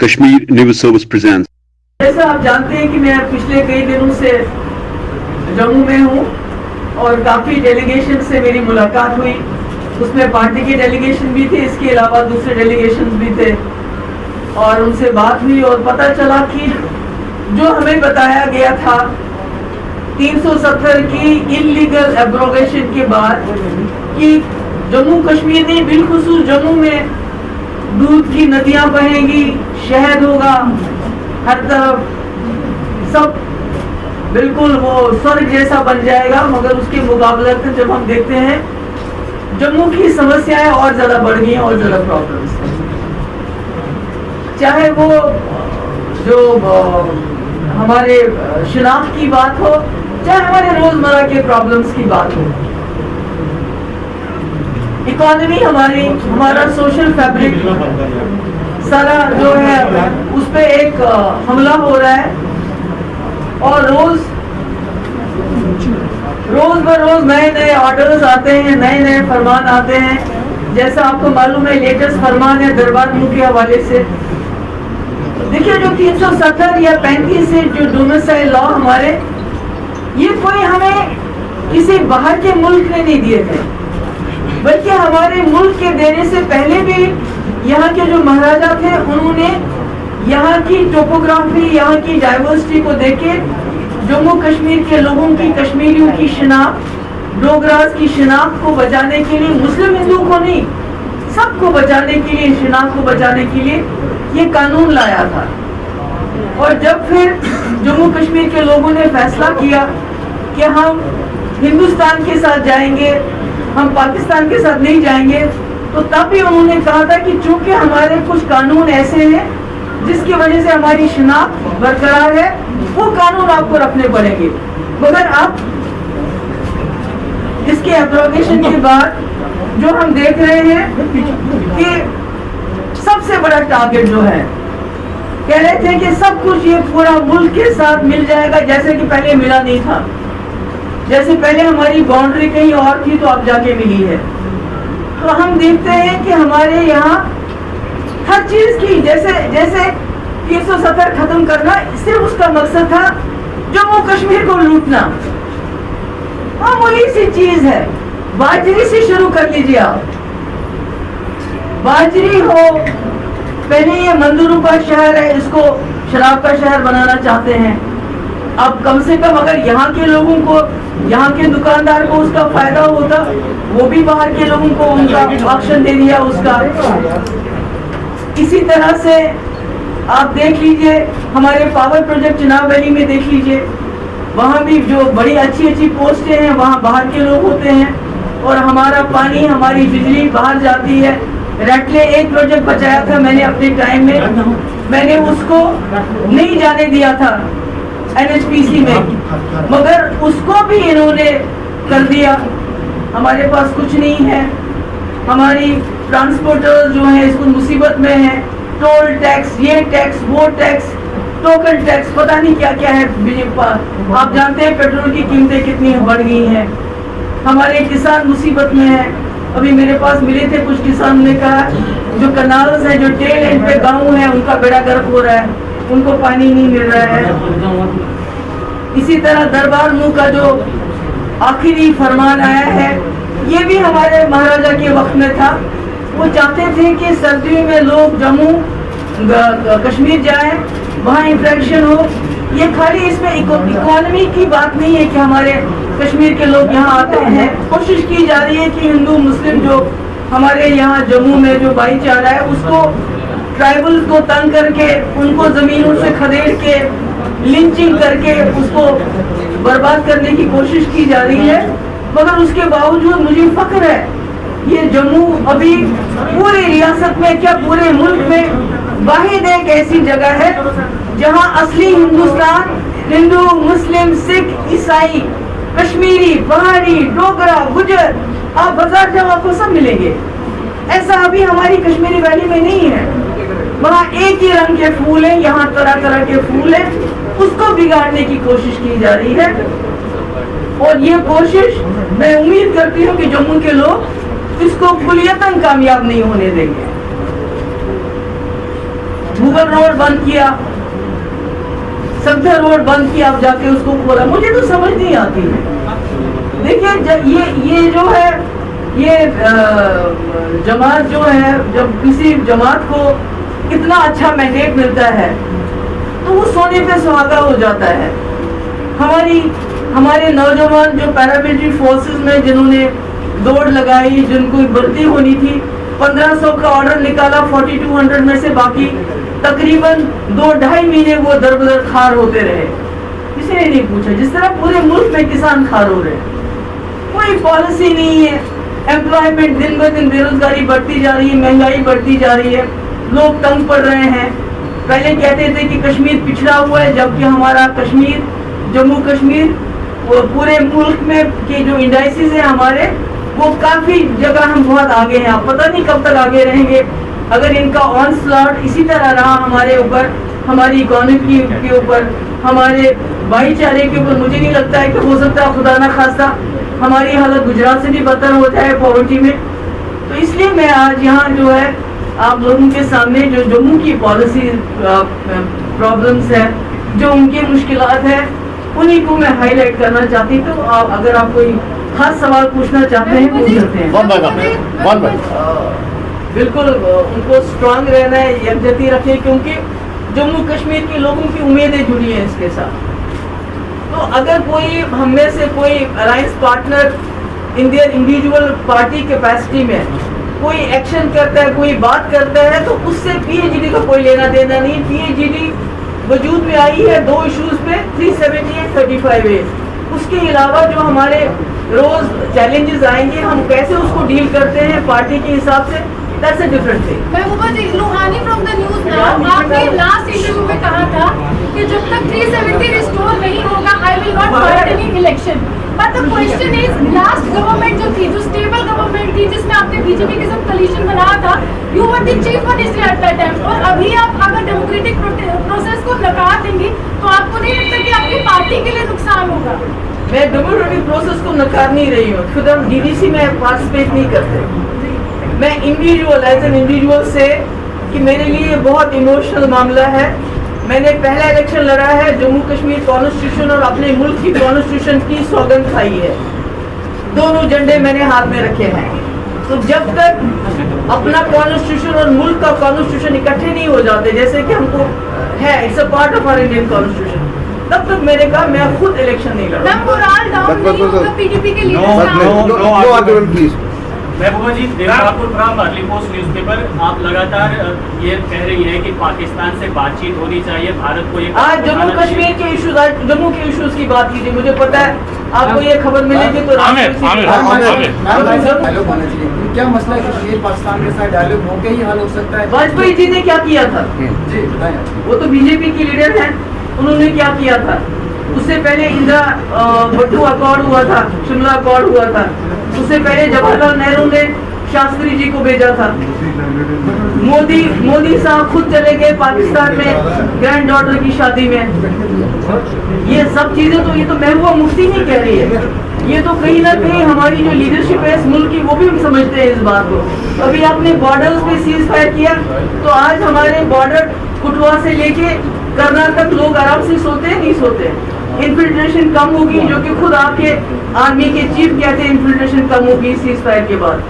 Kashmir News Service presents. جیسا آپ جانتے ہیں کہ میں پچھلے کئی دنوں سے جموں میں ہوں اور کافی ڈیلیگیشن سے میری ملاقات ہوئی. اس میں پارٹی کے ڈیلیگیشن بھی تھے, اس کے علاوہ دوسرے ڈیلیگیشن بھی تھے, اور ان سے بات ہوئی اور پتہ چلا کہ جو ہمیں بتایا گیا تھا 370 کی انلیگل ایبروگیشن کے بعد کہ جموں کشمیر نہیں بالخصوص جموں میں دودھ کی ندیاں بہیں گی, شہد ہوگا ہر طرف, سب بالکل وہ سورگ جیسا بن جائے گا. مگر اس کے مقابلے میں جب ہم دیکھتے ہیں جموں کی سمسیایں اور زیادہ بڑھ گئی ہیں اور زیادہ پرابلمس ہیں, چاہے وہ جو ہمارے شناخت کی بات ہو, چاہے ہمارے روزمرہ کے پرابلمس کی بات ہو. اکانومی ہمارا سوشل فیبرک سارا جو ہے اس پہ ایک حملہ ہو رہا ہے, اور روز بروز نئے آرڈرز آتے ہیں, نئے فرمان آتے ہیں. جیسا آپ کو معلوم ہے لیٹسٹ فرمان ہے دربار ملک کے حوالے سے. دیکھیے جو 370 یا 35 سے جو ڈومیسائل لا ہمارے, یہ کوئی ہمیں کسی باہر کے ملک نے نہیں دیے تھے, بلکہ ہمارے ملک کے دینے سے پہلے بھی یہاں کے جو مہاراجا تھے انہوں نے یہاں کی ٹوپوگرافی, یہاں کی ڈائیورسٹی کو دیکھ کے جموں کشمیر کے لوگوں کی, کشمیریوں کی شناخت, ڈوگراز کی شناخت کو بچانے کے لیے, مسلم ہندو کو نہیں سب کو بچانے کے لیے, شناخت کو بچانے کے لیے یہ قانون لایا تھا. اور جب پھر جموں کشمیر کے لوگوں نے فیصلہ کیا کہ ہم ہندوستان کے ساتھ جائیں گے, ہم پاکستان کے ساتھ نہیں جائیں گے, تو تب بھی انہوں نے کہا تھا کہ چونکہ ہمارے کچھ قانون ایسے ہیں جس کی وجہ سے ہماری شناخت برقرار ہے, وہ قانون آپ کو رکھنے پڑیں گے. مگر اب اس کے ایبروگیشن کے بعد جو ہم دیکھ رہے ہیں کہ سب سے بڑا ٹارگٹ جو ہے, کہہ رہے تھے کہ سب کچھ یہ پورا ملک کے ساتھ مل جائے گا, جیسے کہ پہلے ملا نہیں تھا. جیسے پہلے ہماری باؤنڈری کہیں اور تھی تو اب جا کے ملی ہے. تو ہم دیکھتے ہیں کہ ہمارے یہاں ہر چیز کی جیسے 370 ختم کرنا صرف اس کا مقصد تھا جموں کشمیر کو لوٹنا. معمولی سی چیز ہے, باجری سے شروع کر لیجیے آپ. باجری ہو, پہلے یہ مندروں کا شہر ہے, اس کو شراب کا شہر بنانا چاہتے ہیں. اب کم سے کم اگر یہاں کے لوگوں کو, یہاں کے دکاندار کو اس کا فائدہ ہوتا, وہ بھی باہر کے لوگوں کو ان کا آپشن دے دیا اس کا. اسی طرح سے آپ دیکھ لیجئے ہمارے پاور پروجیکٹ جناب ویلی میں دیکھ لیجئے, وہاں بھی جو بڑی اچھی پوسٹیں ہیں وہاں باہر کے لوگ ہوتے ہیں, اور ہمارا پانی, ہماری بجلی باہر جاتی ہے. ریٹلے ایک پروجیکٹ بچایا تھا میں نے اپنے ٹائم میں نے اس کو نہیں جانے دیا تھا NHPC میں, مگر اس کو بھی انہوں نے کر دیا. ہمارے پاس کچھ نہیں ہے, ہماری ٹرانسپورٹر جو ہیں اس کو مصیبت میں ہیں. ٹول ٹیکس, یہ ٹیکس, وہ ٹیکس, ٹوکن ٹیکس, پتہ نہیں کیا کیا ہے. آپ جانتے ہیں پیٹرول کی قیمتیں کتنی بڑھ گئی ہیں. ہمارے کسان مصیبت میں ہیں. ابھی میرے پاس ملے تھے کچھ کسان نے کہا جو کنالز ہیں, جو ٹیل اینڈ پہ گاؤں ہیں, ان کا بیڑا گرک ہو رہا ہے, ان کو پانی نہیں مل رہا ہے. اسی طرح دربار منہ کا جو آخری فرمان آیا ہے, یہ بھی ہمارے مہاراجا کے وقت میں تھا. وہ چاہتے تھے کہ سردیوں میں لوگ جموں کشمیر جائیں, وہاں انٹریکشن ہو. یہ خالی اس میں اکانومی کی بات نہیں ہے کہ ہمارے کشمیر کے لوگ یہاں آتے ہیں. کوشش کی جا رہی ہے کہ ہندو مسلم جو ہمارے یہاں جموں میں جو بھائی چارہ ہے اس کو, ٹرائبل کو تنگ کر کے, ان کو زمینوں سے کھدیڑ کے, لنچنگ کر کے اس کو برباد کرنے کی کوشش کی جا رہی ہے. مگر اس کے باوجود مجھے فخر ہے یہ جموں ابھی پوری ریاست میں, کیا پورے ملک میں واحد ایک ایسی جگہ ہے جہاں اصلی ہندوستان, ہندو, مسلم, سکھ, عیسائی, کشمیری, پہاڑی, ڈوگرا, گجر, آپ بازار جاؤ آپ کو سب ملیں گے. ایسا ابھی ہماری کشمیری ویلی میں نہیں ہے. وہاں ایک ہی رنگ کے پھول ہیں, یہاں طرح کے پھول ہیں. اس کو بگاڑنے کی کوشش کی جا رہی ہے, اور یہ کوشش میں امید کرتی ہوں کہ جموں کے لوگ اس کو کلیتاً کامیاب نہیں ہونے دیں گے. गूगल रोड बंद किया, सत्तर रोड बंद किया, अब जाके उसको खोला। मुझे तो समझ नहीं आती है। देखिए ये जो है ये जमात जो है, जब किसी जमात को इतना अच्छा मैंडेट मिलता है तो वो सोने पे सुहागा हो जाता है। हमारे नौजवान जो पैरामिलिट्री फोर्सेस में जिन्होंने दौड़ लगाई, जिनको भर्ती होनी थी, 1500 का ऑर्डर निकाला, 4200 में से बाकी तकरीबन 2-2.5 महीने वो दर बदर खार होते रहे। किसी ने नहीं पूछा। जिस तरह पूरे मुल्क में किसान खार हो रहे हैं, कोई पॉलिसी नहीं है। एम्प्लॉयमेंट दिन ब दिन, बेरोजगारी बढ़ती जा रही है, महंगाई बढ़ती जा रही है, लोग तंग पड़ रहे हैं। पहले कहते थे कि कश्मीर पिछड़ा हुआ है, जबकि हमारा कश्मीर, जम्मू कश्मीर, वो पूरे मुल्क में के जो इंडाइसिस है हमारे, वो काफी जगह हम बहुत आगे हैं। आप पता नहीं कब तक आगे रहेंगे अगर इनका ऑन स्लॉट इसी तरह रहा हमारे ऊपर, हमारी इकोनॉमी के ऊपर, हमारे भाईचारे के ऊपर। मुझे नहीं लगता है कि हो सकता है खुदा ना खास्ता हमारी हालत गुजरात से भी बदतर हो जाए पॉवर्टी में। तो इसलिए मैं आज यहाँ जो है आप लोगों के सामने जो जम्मू की पॉलिसी प्रॉब्लम्स है, जो उनकी मुश्किलात है, उन्हीं को मैं हाईलाइट करना चाहती हूँ। तो अगर आप कोई खास सवाल पूछना चाहते हैं पूछ सकते हैं। बिल्कुल उनको स्ट्रांग रहना है, यकजहती रखें, क्योंकि जम्मू कश्मीर के लोगों की उम्मीदें जुड़ी हैं इसके साथ। तो अगर कोई हम में से कोई alliance partner in their individual party capacity में कोई एक्शन करता है, कोई बात करता है, तो उससे पीएचडी का कोई लेना देना नहीं। पीएचडी वजूद में आई है 2 इश्यूज पे, 370 और 35A। उसके अलावा जो हमारे रोज चैलेंजेस आएंगे, हम कैसे उसको डील करते हैं पार्टी के हिसाब से, that's a different thing. Mehbooba ji, Luhani from the news now, आपने लास्ट इंटरव्यू में कहा था कि जब तक 370 रिस्टोर नहीं होगा, I will not fight any election. But the question is, last government जो थी, जो स्टेबल गवर्नमेंट थी, जिसमें आपने बीजेपी के साथ कोलिशन बनाया था, you were the chief minister at that time, और अभी आप अगर डेमोक्रेटिक प्रोसेस को नकार देंगी तो आपको नहीं लगता कि आपकी पार्टी के लिए नुकसान होगा? मैं डेमोक्रेटिक प्रोसेस को नकार नहीं रही हूँ, खुद हम डीडीसी में पार्टिसिपेट नहीं करते। मैं इंडिविजुअल एज एन इंडिविजुअल से कि मेरे लिए बहुत इमोशनल मामला है। मैंने पहला इलेक्शन लड़ा है, जम्मू कश्मीर कॉन्स्टिट्यूशन और अपने मुल्क की कॉन्स्टिट्यूशन की सौगंध खाई है। दोनों झंडे मैंने हाथ में रखे हैं। तो जब तक अपना कॉन्स्टिट्यूशन और मुल्क का कॉन्स्टिट्यूशन इकट्ठे नहीं हो जाते, जैसे कि हमको है, it's a part of our Indian constitution, तब तक मैंने कहा मैं खुद इलेक्शन नहीं लड़ा। मोरल डाउन नहीं होगा पीडीपी के लीडर्स का। महबूबा जी, देवरापुर बार्ली पोस्ट न्यूज़पेपर, आप लगातार ये कह रही है कि पाकिस्तान से बातचीत होनी चाहिए, भारत को ये आज जम्मू कश्मीर के इश्यूज, आज जम्मू के इश्यूज की बात कीजिए। मुझे पता है आपको ये खबर मिलेगी तो क्या मसला है कश्मीर पाकिस्तान के साथ डायलॉग होके ही हल हो सकता है? वाजपेयी जी ने क्या किया था? जी बताएं। वो तो बीजेपी की लीडर हैं, उन्होंने क्या किया था? उससे पहले इंदिरा भट्टू अकॉर्ड हुआ था, शिमला अकॉर्ड हुआ था। उससे पहले जवाहरलाल नेहरू ने शास्त्री जी को भेजा था। मोदी साहब खुद चले गए पाकिस्तान में ग्रैंड डॉटर की शादी में। ये सब चीजें तो, ये तो महबूबा मुफ्ती नहीं कह रही है, ये तो कहीं ना कहीं हमारी जो लीडरशिप है इस मुल्क की, वो भी हम समझते हैं इस बात को। अभी आपने बॉर्डर्स पे सीज फायर किया, तो आज हमारे बॉर्डर कुटवा से लेके कर्नाटक लोग आराम से सोते हैं, नहीं सोते। इन्फिल्ट्रेशन कम होगी, जो कि खुद आपके आर्मी के चीफ कहते हैं इन्फिल्ट्रेशन कम होगी सीज फायर के बाद।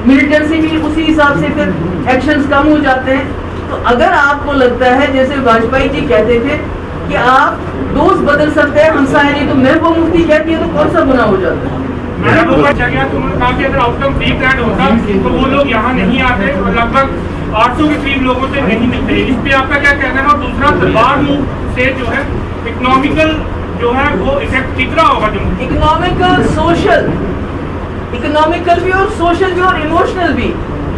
मिलिटेंसी भी उसी हिसाब से फिर एक्शंस कम हो जाते हैं। तो अगर आपको लगता है, जैसे वाजपेयी जी कहते थे कि आप दोस्त बदल सकते हैं, हमसाया नहीं, तो महबूबा मुफ्ती कहती है तो कौन सा गुनाह हो जाता है? उन्होंने कहा कि अगर आउटकम प्री प्लान होता तो वो लोग यहाँ नहीं आते और लगभग 800 के करीब लोगों से नहीं मिलते। इस पे आपका क्या कहना है? और दूसरा, तलवार मूव से जो है इकोनॉमिकल जो है वो इफेक्ट कितना होगा? इकोनॉमिकल, सोशल, इकोनॉमिकल भी और सोशल भी और इमोशनल भी,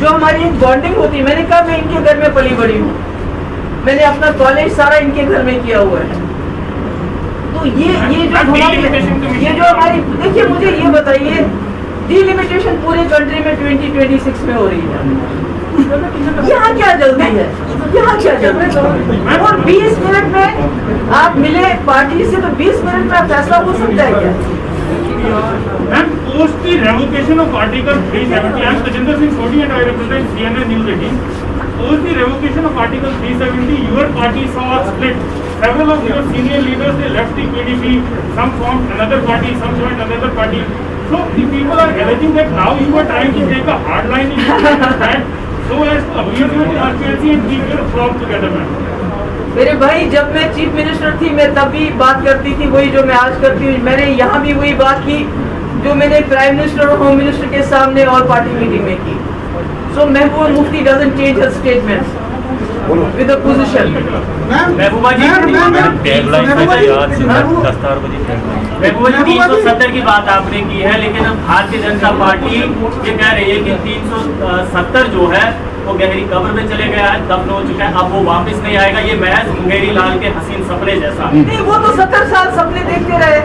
जो हमारी एक बॉन्डिंग होती है। मैंने कहा मैं इनके घर में पली बड़ी हूँ, मैंने अपना कॉलेज सारा इनके घर में किया हुआ है। तो ये जो हमारी, देखिए मुझे ये बताइए, डिलिमिटेशन पूरे कंट्री में 2026 में हो रही है। यहाँ क्या जल्दी है? यहाँ क्या जल्दी है? और 20 मिनट में आप मिले पार्टी से, तो 20 मिनट में फैसला हो सकता है क्या? Post the revocation of Article 370, I am Tajinder Singh Sodhi and I represent CNN News 18. post the revocation of Article 370, your party saw a split. Several of your senior leaders, they left the PDP, some formed another party, some joined another party. So the people are alleging that now you are trying to take a hard line in that so as to appear with the urgency and keep your flock together, man. मेरे भाई, जब मैं chief minister थी मैं तब भी बात करती थी वही जो मैं आज करती हूँ. मैंने यहाँ भी वही बात की जो मैंने प्राइम मिनिस्टर और होम मिनिस्टर के सामने और पार्टी मीटिंग में की. So Mehbooba Mufti doesn't change her statements with the position. महबूबा जी, महबूबा जी 370 की बात आपने की है, लेकिन अब भारतीय जनता पार्टी ये कह रही है कि 370 जो है वो गहरी कब्र में चले गया है, दफन हो चुका है, अब वो वापस नहीं आएगा. ये महज मुंगेरी लाल के हसीन सपने जैसा. नहीं, वो तो 70 साल सपने देखते रहे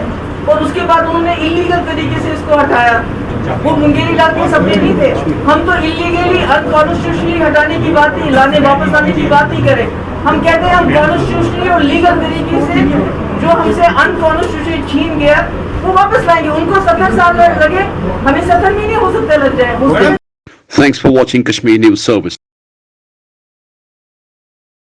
और उसके बाद उन्होंने इलीगल तरीके से इसको हटाया. वो मुंगेरी लाल के सपने नहीं थे. हम तो इलीगली अनकॉन्स्टिट्यूशनली हटाने की बात ही, लाने वापस आने की बात ही करें. हम कहते हैं हम कॉन्स्टिट्यूशनली और लीगल तरीके से जो हमसे अनकॉन्स्टिट्यूशनली छीन गया वो वापस लाएंगे. उनको 70 साल लगे, हमें 70 महीने हो सकते लग जाए. Thanks for watching Kashmir News Service.